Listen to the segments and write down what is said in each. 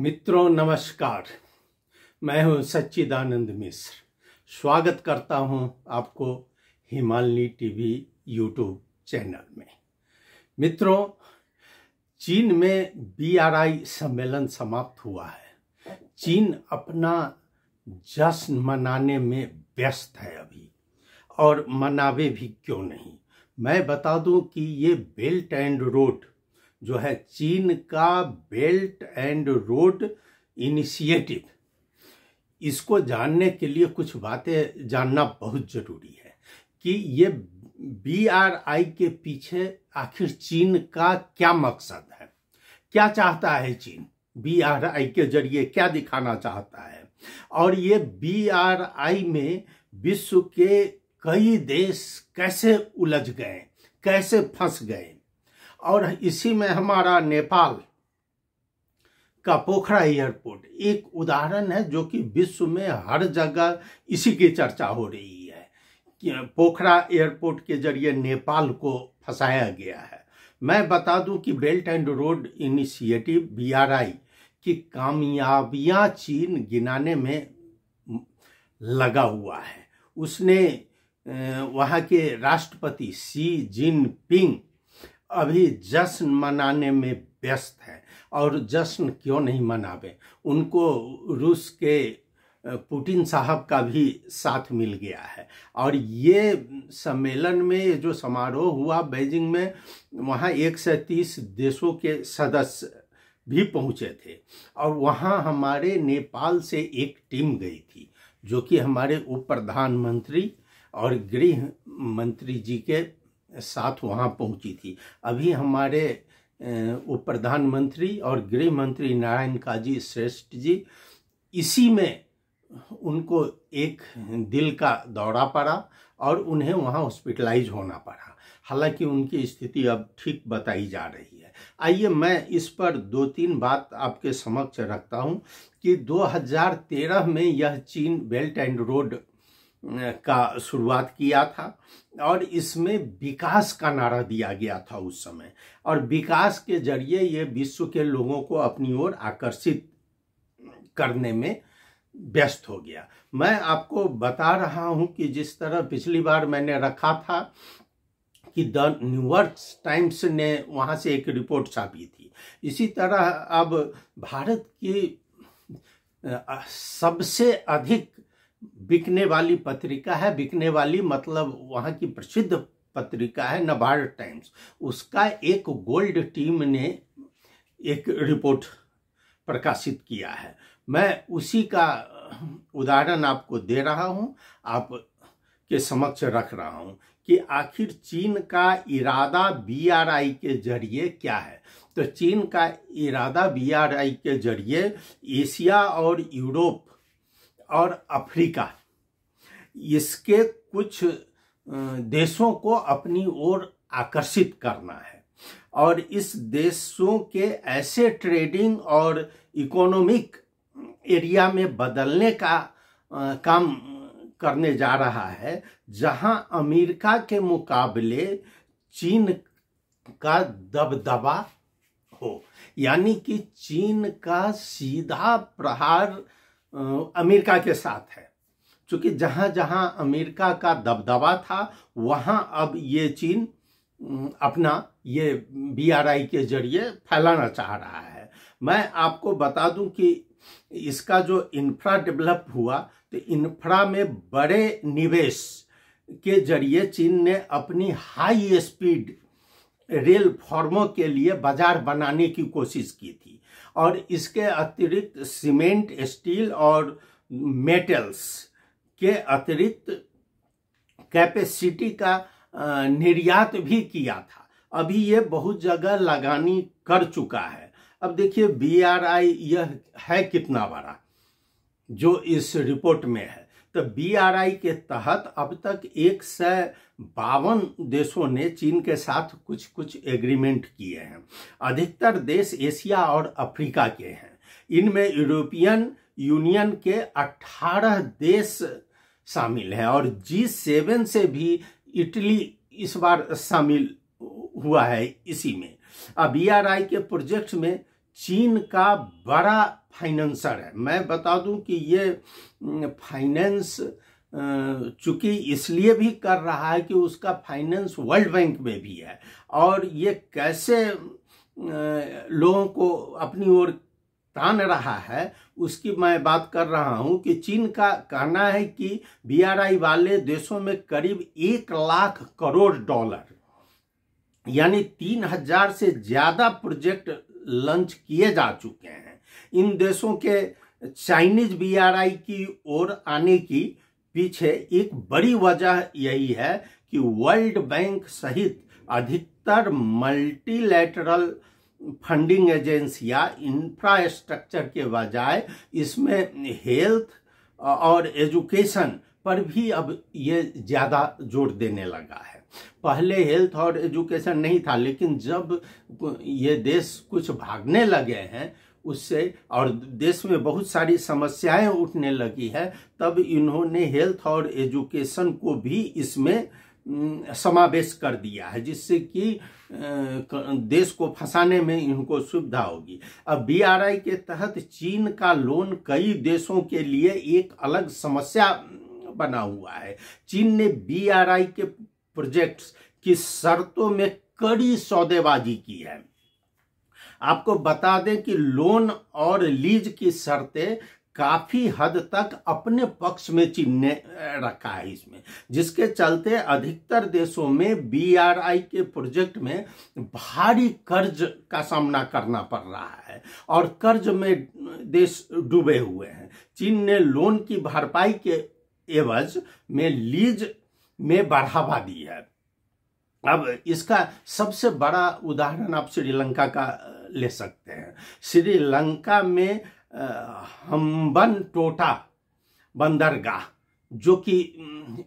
मित्रों नमस्कार। मैं हूं सच्चिदानंद मिश्र। स्वागत करता हूं आपको हिमालय टीवी यूट्यूब चैनल में। मित्रों, चीन में BRI सम्मेलन समाप्त हुआ है। चीन अपना जश्न मनाने में व्यस्त है अभी, और मनावे भी क्यों नहीं। मैं बता दूं कि ये बेल्ट एंड रोड जो है, चीन का बेल्ट एंड रोड इनिशिएटिव, इसको जानने के लिए कुछ बातें जानना बहुत जरूरी है कि ये BRI के पीछे आखिर चीन का क्या मकसद है, क्या चाहता है चीन, BRI के जरिए क्या दिखाना चाहता है। और ये BRI में विश्व के कई देश कैसे उलझ गए, कैसे फंस गए। और इसी में हमारा नेपाल का पोखरा एयरपोर्ट एक उदाहरण है, जो कि विश्व में हर जगह इसी की चर्चा हो रही है कि पोखरा एयरपोर्ट के जरिए नेपाल को फंसाया गया है। मैं बता दूं कि belt and road initiative BRI की कामयाबियां चीन गिनाने में लगा हुआ है। उसने वहां के राष्ट्रपति शी जिनपिंग अभी जश्न मनाने में व्यस्त है। और जश्न क्यों नहीं मनावे, उनको रूस के पुतिन साहब का भी साथ मिल गया है। और ये सम्मेलन में जो समारोह हुआ बीजिंग में, वहाँ 130 देशों के सदस्य भी पहुँचे थे। और वहाँ हमारे नेपाल से एक टीम गई थी, जो कि हमारे उप प्रधानमंत्री और गृह मंत्री जी के साथ वहाँ पहुँची थी। अभी हमारे उप प्रधानमंत्री और गृह मंत्री नारायण काजी श्रेष्ठ जी, इसी में उनको एक दिल का दौरा पड़ा और उन्हें वहाँ हॉस्पिटलाइज होना पड़ा। हालांकि उनकी स्थिति अब ठीक बताई जा रही है। आइए मैं इस पर 2-3 बात आपके समक्ष रखता हूँ कि 2013 में यह चीन बेल्ट एंड रोड का शुरुआत किया था, और इसमें विकास का नारा दिया गया था उस समय। और विकास के जरिए ये विश्व के लोगों को अपनी ओर आकर्षित करने में व्यस्त हो गया। मैं आपको बता रहा हूं कि जिस तरह पिछली बार मैंने रखा था कि द न्यूयॉर्क टाइम्स ने वहां से एक रिपोर्ट छापी थी, इसी तरह अब भारत की सबसे अधिक बिकने वाली पत्रिका है, बिकने वाली मतलब वहाँ की प्रसिद्ध पत्रिका है नवार्ड टाइम्स। उसका एक गोल्ड टीम ने एक रिपोर्ट प्रकाशित किया है। मैं उसी का उदाहरण आपको दे रहा हूँ, आप के समक्ष रख रहा हूँ कि आखिर चीन का इरादा BRI के जरिए क्या है। तो चीन का इरादा BRI के जरिए एशिया और यूरोप और अफ्रीका, इसके कुछ देशों को अपनी ओर आकर्षित करना है। और इस देशों के ऐसे ट्रेडिंग और इकोनॉमिक एरिया में बदलने का काम करने जा रहा है, जहां अमेरिका के मुकाबले चीन का दबदबा हो। यानी कि चीन का सीधा प्रहार अमेरिका के साथ है, क्योंकि जहां जहां अमेरिका का दबदबा था, वहां अब ये चीन अपना ये BRI के जरिए फैलाना चाह रहा है। मैं आपको बता दूं कि इसका जो इंफ्रा डेवलप हुआ, तो इंफ्रा में बड़े निवेश के जरिए चीन ने अपनी हाई स्पीड रेल फॉर्मों के लिए बाजार बनाने की कोशिश की थी। और इसके अतिरिक्त सीमेंट, स्टील और मेटल्स के अतिरिक्त कैपेसिटी का निर्यात भी किया था। अभी ये बहुत जगह लगानी कर चुका है। अब देखिए BRI यह है कितना बड़ा, जो इस रिपोर्ट में है। तो BRI के तहत अब तक 152 देशों ने चीन के साथ कुछ कुछ एग्रीमेंट किए हैं। अधिकतर देश एशिया और अफ्रीका के हैं। इनमें यूरोपियन यूनियन के 18 देश शामिल हैं, और G7 से भी इटली इस बार शामिल हुआ है इसी में। BRI के प्रोजेक्ट में चीन का बड़ा फाइनेंसर है। मैं बता दूं कि ये फाइनेंस चूंकि इसलिए भी कर रहा है कि उसका फाइनेंस वर्ल्ड बैंक में भी है, और ये कैसे लोगों को अपनी ओर तान रहा है उसकी मैं बात कर रहा हूं। कि चीन का कहना है कि BRI वाले देशों में करीब 1 लाख करोड़ डॉलर यानी 3000 से ज्यादा प्रोजेक्ट लॉन्च किए जा चुके हैं। इन देशों के चाइनीज BRI की ओर आने की पीछे एक बड़ी वजह यही है कि वर्ल्ड बैंक सहित अधिकतर मल्टीलैटरल फंडिंग एजेंसियां इंफ्रास्ट्रक्चर के बजाय इसमें हेल्थ और एजुकेशन पर भी अब ये ज्यादा जोर देने लगा है। पहले हेल्थ और एजुकेशन नहीं था, लेकिन जब ये देश कुछ भागने लगे हैं उससे और देश में बहुत सारी समस्याएं उठने लगी है, तब इन्होंने हेल्थ और एजुकेशन को भी इसमें समावेश कर दिया है, जिससे कि देश को फंसाने में इनको सुविधा होगी। अब BRI के तहत चीन का लोन कई देशों के लिए एक अलग समस्या बना हुआ है। चीन ने BRI के प्रोजेक्ट्स की शर्तों में कड़ी सौदेबाजी की है। आपको बता दें कि लोन और लीज की शर्तें काफी हद तक अपने पक्ष में चीन ने रखा है इसमें, जिसके चलते अधिकतर देशों में BRI के प्रोजेक्ट में भारी कर्ज का सामना करना पड़ रहा है और कर्ज में देश डूबे हुए हैं। चीन ने लोन की भरपाई के एवज में लीज में बढ़ावा दी है। अब इसका सबसे बड़ा उदाहरण आप श्रीलंका का ले सकते हैं। श्रीलंका में हम्बनटोटा बंदरगाह जो कि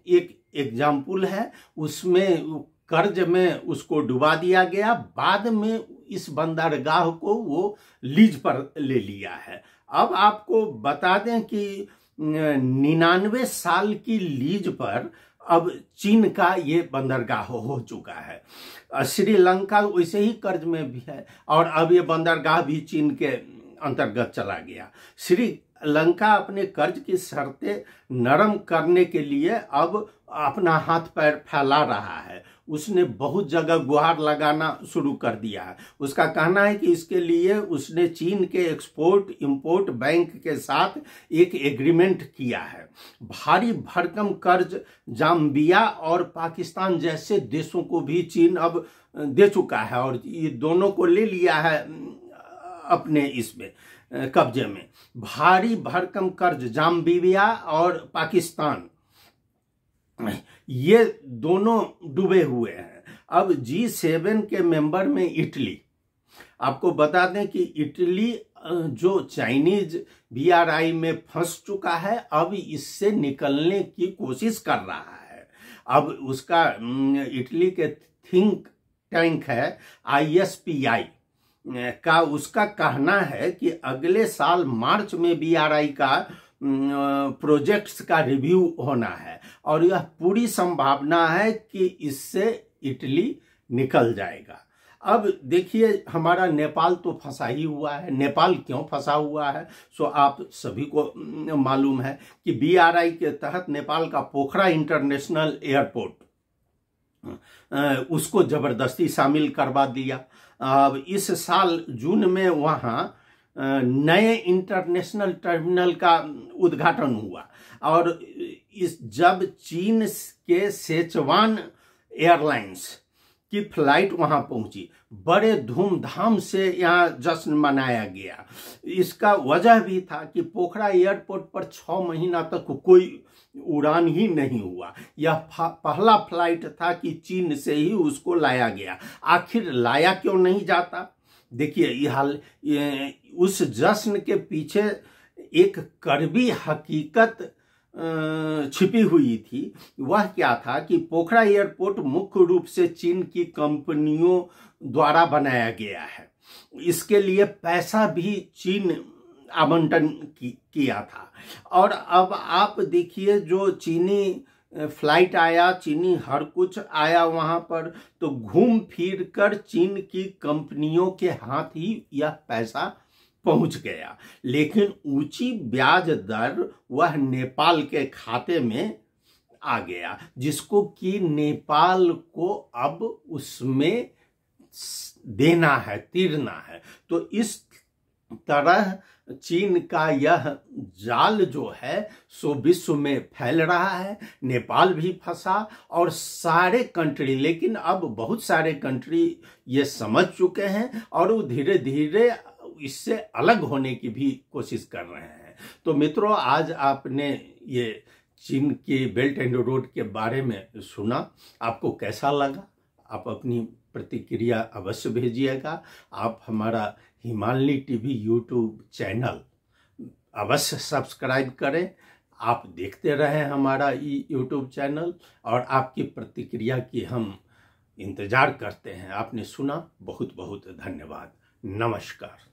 एक एग्जाम्पल है, उसमें कर्ज में उसको डुबा दिया गया, बाद में इस बंदरगाह को वो लीज पर ले लिया है। अब आपको बता दें कि 99 साल की लीज पर अब चीन का ये बंदरगाह हो चुका है। श्रीलंका वैसे ही कर्ज में भी है और अब ये बंदरगाह भी चीन के अंतर्गत चला गया। श्रीलंका अपने कर्ज की शर्तें नरम करने के लिए अब अपना हाथ पैर फैला रहा है। उसने बहुत जगह गुहार लगाना शुरू कर दिया है। उसका कहना है कि इसके लिए उसने चीन के एक्सपोर्ट इंपोर्ट बैंक के साथ एक एग्रीमेंट किया है। भारी भरकम कर्ज जाम्बिया और पाकिस्तान जैसे देशों को भी चीन अब दे चुका है और ये दोनों को ले लिया है अपने इसमें कब्जे में। भारी भरकम कर्ज जाम्बिया और पाकिस्तान ये दोनों डूबे हुए हैं। अब G7 के मेंबर में इटली, आपको बता दें कि इटली जो चाइनीज BRI में फंस चुका है, अब इससे निकलने की कोशिश कर रहा है। अब उसका इटली के थिंक टैंक है ISPI का उसका कहना है कि अगले साल मार्च में BRI का प्रोजेक्ट्स का रिव्यू होना है और यह पूरी संभावना है कि इससे इटली निकल जाएगा। अब देखिए हमारा नेपाल तो फंसा ही हुआ है। नेपाल क्यों फंसा हुआ है सो आप सभी को मालूम है कि BRI के तहत नेपाल का पोखरा इंटरनेशनल एयरपोर्ट उसको जबरदस्ती शामिल करवा दिया। अब इस साल जून में वहां नए इंटरनेशनल टर्मिनल का उद्घाटन हुआ और जब चीन के सेचवान एयरलाइंस की फ्लाइट वहां पहुंची, बड़े धूमधाम से यहाँ जश्न मनाया गया। इसका वजह भी था कि पोखरा एयरपोर्ट पर 6 महीना तक कोई उड़ान ही नहीं हुआ। यह पहला फ्लाइट था कि चीन से ही उसको लाया गया। आखिर लाया क्यों नहीं जाता? देखिए यह उस जश्न के पीछे एक कड़वी हकीकत छिपी हुई थी। वह क्या था कि पोखरा एयरपोर्ट मुख्य रूप से चीन की कंपनियों द्वारा बनाया गया है। इसके लिए पैसा भी चीन आवंटन किया था और अब आप देखिए जो चीनी फ्लाइट आया, चीनी हर कुछ आया वहां पर, तो घूम फिर कर चीन की कंपनियों के हाथ ही यह पैसा पहुंच गया, लेकिन ऊंची ब्याज दर वह नेपाल के खाते में आ गया, जिसको कि नेपाल को अब उसमें देना है, तीरना है। तो इस तरह चीन का यह जाल जो है सो विश्व में फैल रहा है। नेपाल भी फंसा और सारे कंट्री, लेकिन अब बहुत सारे कंट्री ये समझ चुके हैं और वो धीरे धीरे इससे अलग होने की भी कोशिश कर रहे हैं। तो मित्रों, आज आपने ये चीन के बेल्ट एंड रोड के बारे में सुना, आपको कैसा लगा? आप अपनी प्रतिक्रिया अवश्य भेजिएगा। आप हमारा हिमालनी टीवी यूट्यूब चैनल अवश्य सब्सक्राइब करें। आप देखते रहें हमारा यूट्यूब चैनल और आपकी प्रतिक्रिया की हम इंतजार करते हैं। आपने सुना, बहुत बहुत धन्यवाद। नमस्कार।